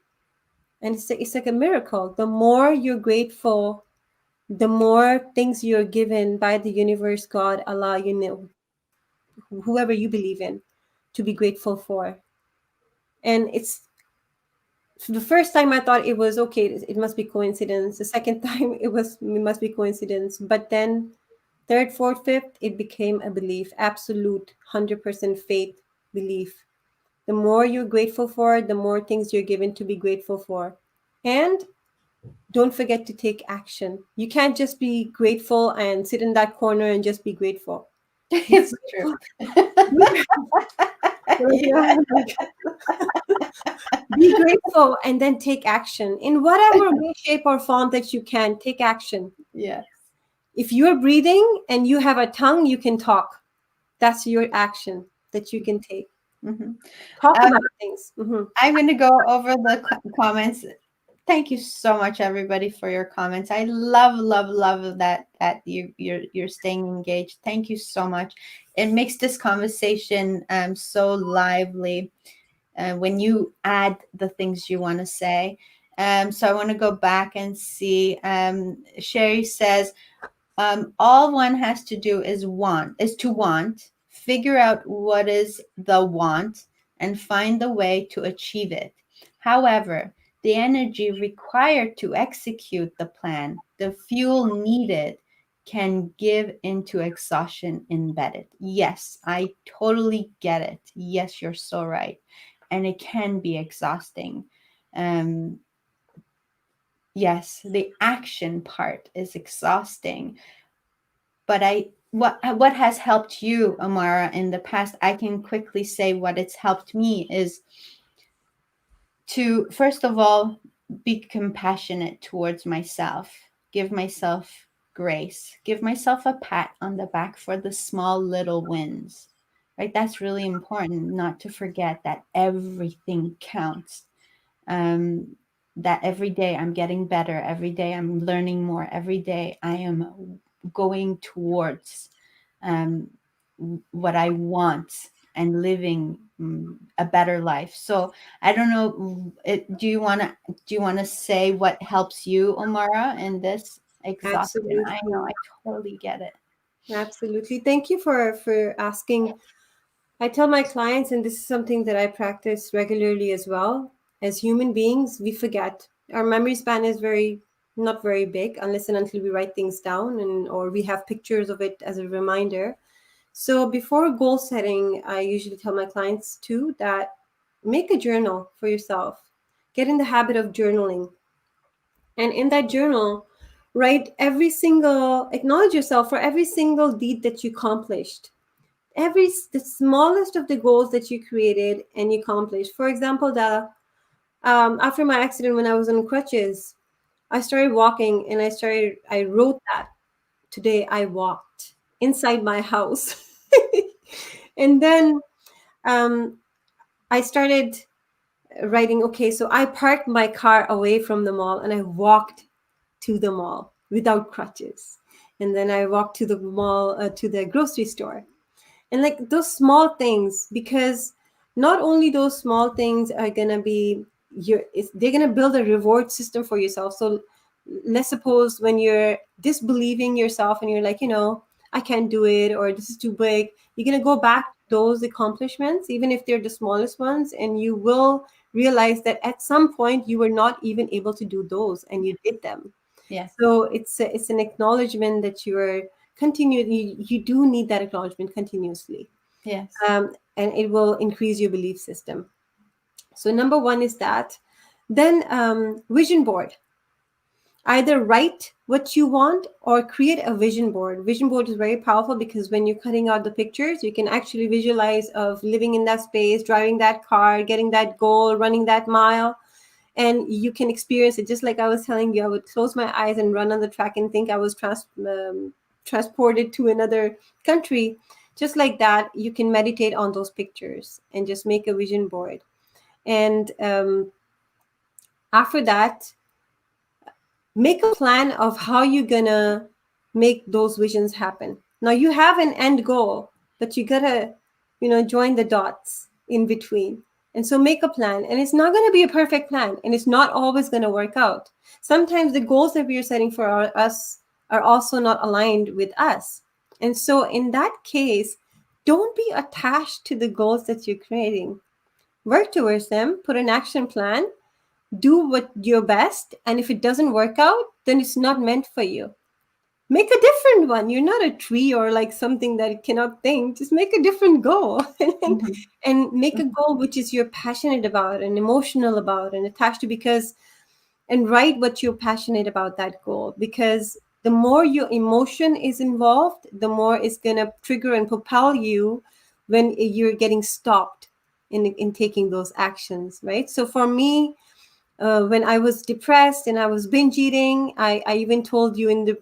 And it's like a miracle. The more you're grateful, the more things you're given by the universe, God, Allah, whoever you believe in, to be grateful for. And it's the first time I thought it was okay, it must be coincidence. The second time it must be coincidence. But then third, fourth, fifth, it became a belief, absolute 100% faith belief. The more you're grateful for, the more things you're given to be grateful for. And don't forget to take action. You can't just be grateful and sit in that corner and just be grateful. Be It's true. yeah, like, be grateful and then take action in whatever way, shape, or form that you can. Take action. Yes. If you're breathing and you have a tongue, you can talk. That's your action that you can take. Hmm. Talk about things. I'm going to go over the comments. Thank you so much, everybody, for your comments. I love that you're staying engaged. Thank you so much. It makes this conversation so lively when you add the things you want to say. So I want to go back and see. Sherry says, all one has to do is to want, figure out what is the want, and find the way to achieve it. However, the energy required to execute the plan, the fuel needed, can give into exhaustion embedded. Yes, I totally get it. Yes, you're so right. And it can be exhausting. Um, yes, the action part is exhausting. But what has helped you, Amara, in the past? I can quickly say what it's helped me is to, first of all, be compassionate towards myself, give myself grace, give myself a pat on the back for the small little wins. Right? That's really important, not to forget that everything counts. That every day I'm getting better, every day I'm learning more, every day I am going towards what I want. and living a better life. So I don't know, do you want to say what helps you, Omara, in this exhaustion? I know, Absolutely. I totally get it. Absolutely. Thank you for asking. I tell my clients, and this is something that I practice regularly as well. As human beings, we forget. Our memory span is very not very big unless and until we write things down and or we have pictures of it as a reminder. So before goal setting, I usually tell my clients too that make a journal for yourself. Get in the habit of journaling. And in that journal, write every single, acknowledge yourself for every single deed that you accomplished. The smallest of the goals that you created and you accomplished. For example, after my accident when I was on crutches, I started walking and I wrote that today I walked inside my house. And then um, I started writing, okay, so I parked my car away from the mall and I walked to the mall without crutches. And then I walked to the mall, to the grocery store. And like those small things, because not only those small things are going to be they're going to build a reward system for yourself. So let's suppose when you're disbelieving yourself and you're like, I can't do it or this is too big, you're going to go back to those accomplishments, even if they're the smallest ones, and you will realize that at some point you were not even able to do those and you did them. Yes. So it's an acknowledgement that you are you do need that acknowledgement continuously, Yes. and it will increase your belief system. So number one is that. Then vision board. Either write what you want or create a vision board. Vision board is very powerful because when you're cutting out the pictures, you can actually visualize of living in that space, driving that car, getting that goal, running that mile, and you can experience it. Just like I was telling you, I would close my eyes and run on the track and think I was transported to another country. Just like that, you can meditate on those pictures and just make a vision board. And after that, make a plan of how you're gonna make those visions happen. Now you have an end goal, but you gotta, join the dots in between. And so make a plan. And it's not gonna be a perfect plan, and it's not always gonna work out. Sometimes the goals that we are setting for us are also not aligned with us. And so in that case, don't be attached to the goals that you're creating. Work towards them, put an action plan, do what your best, and if it doesn't work out, then it's not meant for you. Make a different one. You're not a tree or like something that cannot think. Just make a different goal and, Mhm. and make a goal which is you're passionate about and emotional about and attached to, because and write what you're passionate about that goal, because the more your emotion is involved, the more it's going to trigger and propel you when you're getting stopped in taking those actions, right? So for me, when I was depressed and I was binge eating, I even told you in the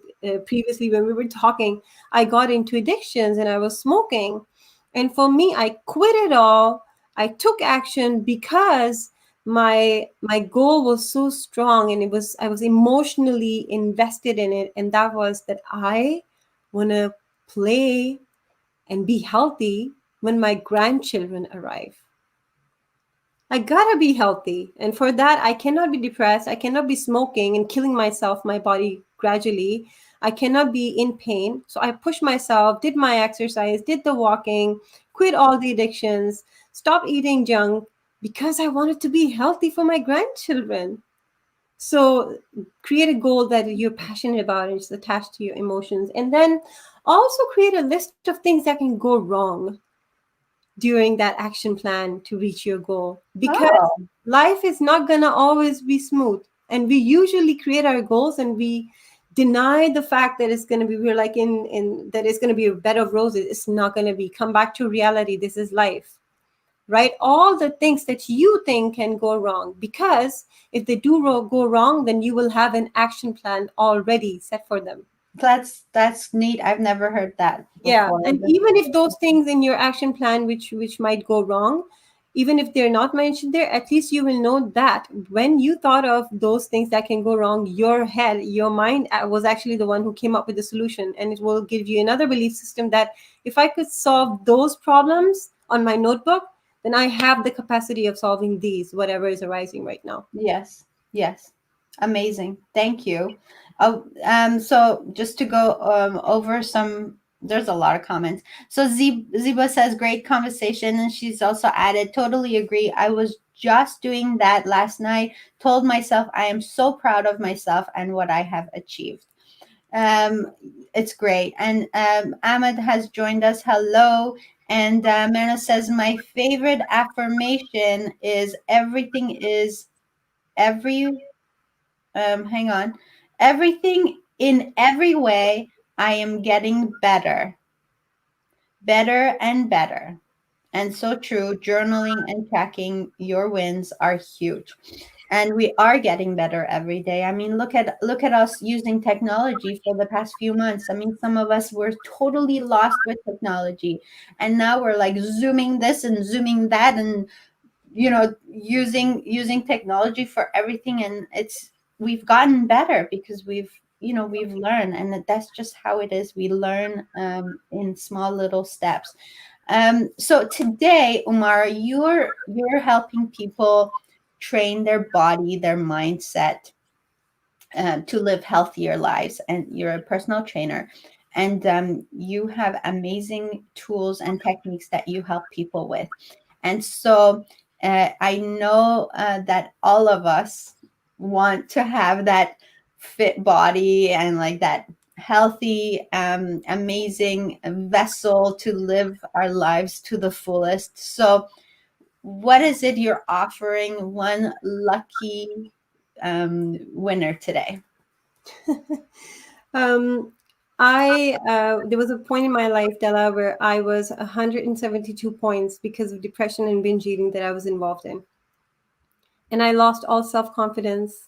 previously when we were talking, I got into addictions and I was smoking. And for me, I quit it all. I took action because my goal was so strong, and I was emotionally invested in it, and that was that I want to play and be healthy when my grandchildren arrive. I gotta be healthy. And for that, I cannot be depressed. I cannot be smoking and killing myself, my body gradually. I cannot be in pain. So I pushed myself, did my exercise, did the walking, quit all the addictions, stopped eating junk because I wanted to be healthy for my grandchildren. So create a goal that you're passionate about and it's attached to your emotions. And then also create a list of things that can go wrong during that action plan to reach your goal, because Oh, life is not going to always be smooth, and we usually create our goals and we deny the fact that it's going to be, we're like in that it's going to be a bed of roses. It's not going to be. Come back to reality. This is life, right? All the things that you think can go wrong, because if they do go wrong, then you will have an action plan already set for them. that's neat. I've never heard that Yeah, before. and even if those things in your action plan which might go wrong, even if they're not mentioned there, at least you will know that when you thought of those things that can go wrong, your head, your mind was actually the one who came up with the solution, and it will give you another belief system that if I could solve those problems, on my notebook, then I have the capacity of solving these, whatever is arising right now. Yes, yes. Amazing. Thank you. Oh, so just to go over some, there's a lot of comments. So Ziba says, great conversation. And she's also added, totally agree. I was just doing that last night, told myself I am so proud of myself and what I have achieved. It's great. And Ahmed has joined us. Hello. And Mana says, my favorite affirmation is everything is every hang on, everything in every way I am getting better, better and better. And so true, journaling and tracking your wins are huge, and we are getting better every day. I mean, look at us using technology for the past few months. I mean, some of us were totally lost with technology, and now we're like zooming this and zooming that, and using technology for everything. And we've gotten better because we've learned, and that's just how it is. We learn in small little steps. So today, Umar, you're helping people train their body, their mindset, to live healthier lives. And you're a personal trainer, and you have amazing tools and techniques that you help people with. And so I know that all of us want to have that fit body and like that healthy, amazing vessel to live our lives to the fullest. So what is it you're offering one lucky winner today? Um, I There was a point in my life, Della, where I was 172 points because of depression and binge eating that I was involved in, and I lost all self confidence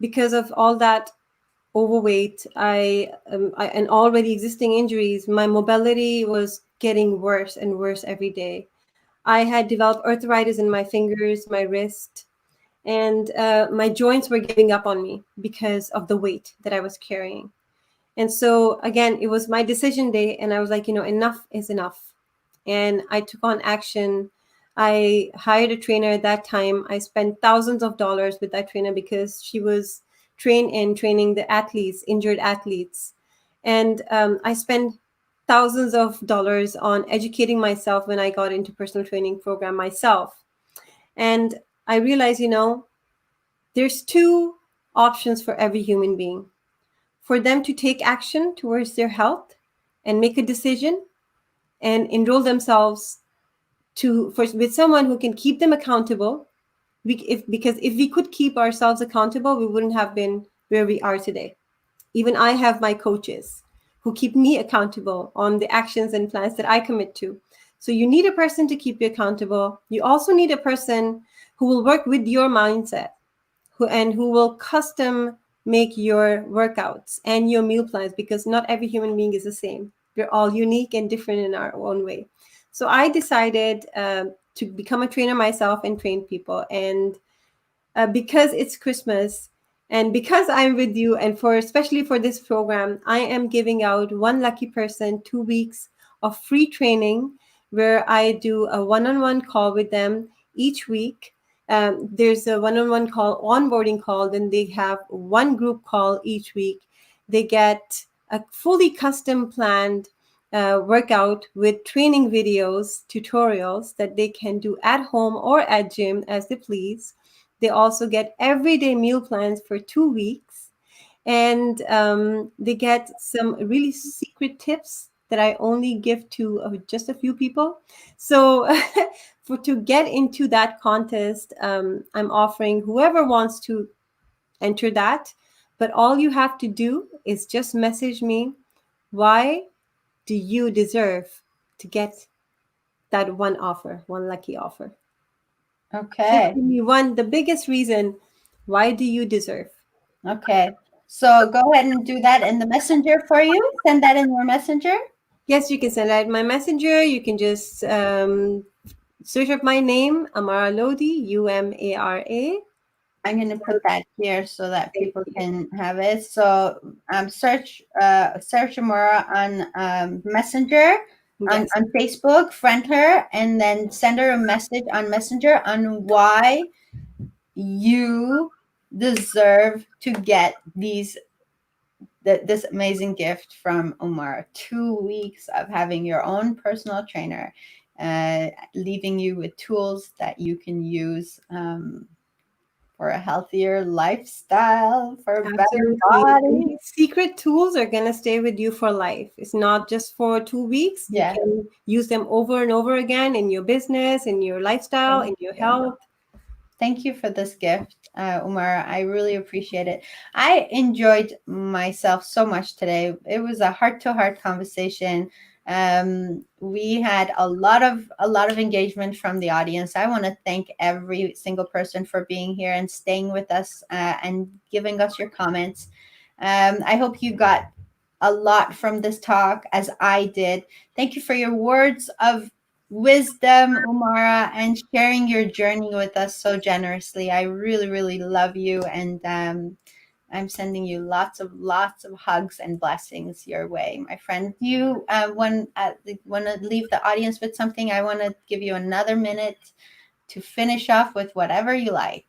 because of all that overweight. And already existing injuries. My mobility was getting worse and worse every day. I had developed arthritis in my fingers, my wrist, and my joints were giving up on me because of the weight that I was carrying. And so again, it was my decision day, and I was like, enough is enough. And I took on action. I hired a trainer at that time. I spent thousands of dollars with that trainer because she was trained in training the athletes, injured athletes. And I spent thousands of dollars on educating myself when I got into personal training program myself. And I realized, there's two options for every human being: for them to take action towards their health and make a decision and enroll themselves with someone who can keep them accountable. Because if we could keep ourselves accountable, we wouldn't have been where we are today. Even I have my coaches who keep me accountable on the actions and plans that I commit to. So you need a person to keep you accountable. You also need a person who will work with your mindset, who will custom make your workouts and your meal plans, because not every human being is the same. We're all unique and different in our own way. So I decided to become a trainer myself and train people. And because it's Christmas, and because I'm with you, and especially for this program, I am giving out one lucky person 2 weeks of free training, where I do a one-on-one call with them each week. There's a one-on-one call, onboarding call, then they have one group call each week. They get a fully custom planned workout with training videos, tutorials that they can do at home or at gym as they please. They also get everyday meal plans for 2 weeks, and they get some really secret tips that I only give to just a few people. So to get into that contest, I'm offering whoever wants to enter that. But all you have to do is just message me, why do you deserve to get that one offer, one lucky offer? Just Okay. give me the biggest reason. Why do you deserve? Okay. So go ahead and do that in the messenger for you. Send that in your messenger. Yes, you can send out my messenger. You can just search up my name, Umara Lodhi, Umara. I'm going to put that here so that Thank people you. can have it. So search Amora on Messenger. on, Yes. on Facebook, friend her, and then send her a message on Messenger on why you deserve to get this amazing gift from Umar. 2 weeks of having your own personal trainer, leaving you with tools that you can use for a healthier lifestyle, for a better Absolutely. And body. these secret tools are going to stay with you for life. It's not just for 2 weeks. You Yeah. can use them over and over again in your business, in your lifestyle, in your Yeah. health. Thank you for this gift, Umar. I really appreciate it. I enjoyed myself so much today. It was a heart-to-heart conversation. We had a lot of engagement from the audience. I want to thank every single person for being here and staying with us and giving us your comments. I hope you got a lot from this talk, as I did. Thank you for your words of wisdom, Umara, and sharing your journey with us so generously. I really, really love you, and I'm sending you lots of hugs and blessings your way, my friend. You want to leave the audience with something? I want to give you another minute to finish off with whatever you like.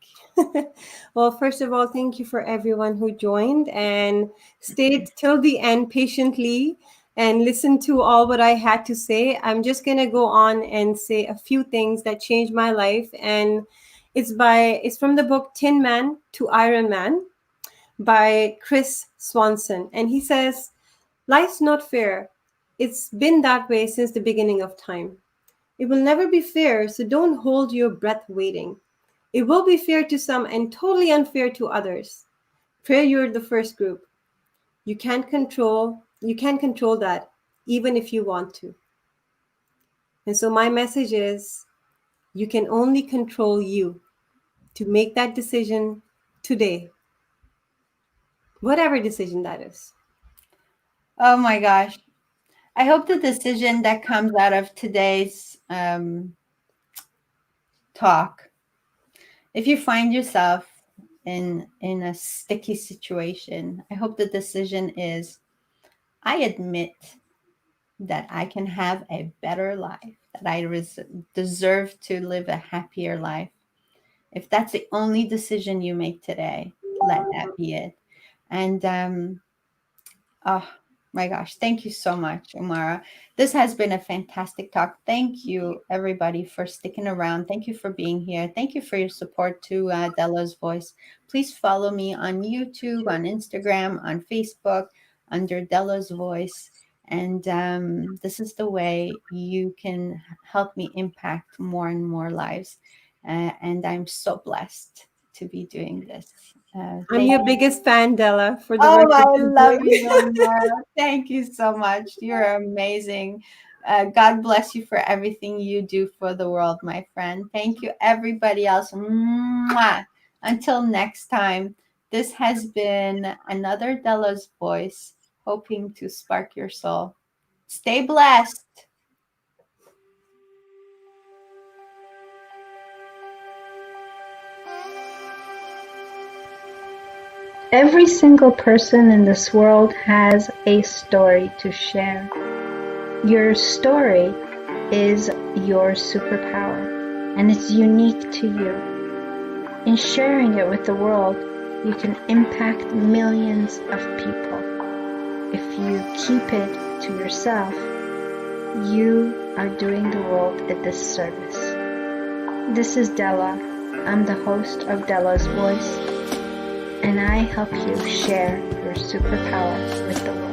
Well, first of all, thank you for everyone who joined and stayed till the end patiently and listened to all what I had to say. I'm just going to go on and say a few things that changed my life, and it's from the book Tin Man to Iron Man by Chris Swanson. And he says, "Life's not fair. It's been that way since the beginning of time. It will never be fair, so don't hold your breath waiting. It will be fair to some and totally unfair to others. Pray you're the first group. You can't control that, even if you want to." And so my message is, you can only control you to make that decision today, whatever decision that is. Oh my gosh. I hope the decision that comes out of today's talk, if you find yourself in a sticky situation, I hope the decision is, I admit that I can have a better life, that I deserve to live a happier life. If that's the only decision you make today, let that be it. And oh my gosh, thank you so much, Umara. This has been a fantastic talk. Thank you, everybody, for sticking around. Thank you for being here. Thank you for your support to Dela's Voice. Please follow me on YouTube, on Instagram, on Facebook, under Dela's Voice. And this is the way you can help me impact more and more lives. And I'm so blessed to be doing this. I'm Thank your biggest fan, Della, for the Oh, work that I you're love doing. you, Amara. Thank you so much. You're amazing. God bless you for everything you do for the world, my friend. Thank you, everybody else. Mwah. Until next time, this has been another Della's Voice, hoping to spark your soul. Stay blessed. Every single person in this world has a story to share. Your story is your superpower, and it's unique to you. In sharing it with the world, you can impact millions of people. If you keep it to yourself, you are doing the world a disservice. This is Dela. I'm the host of Dela's Voice, and I help you share your superpower with the world.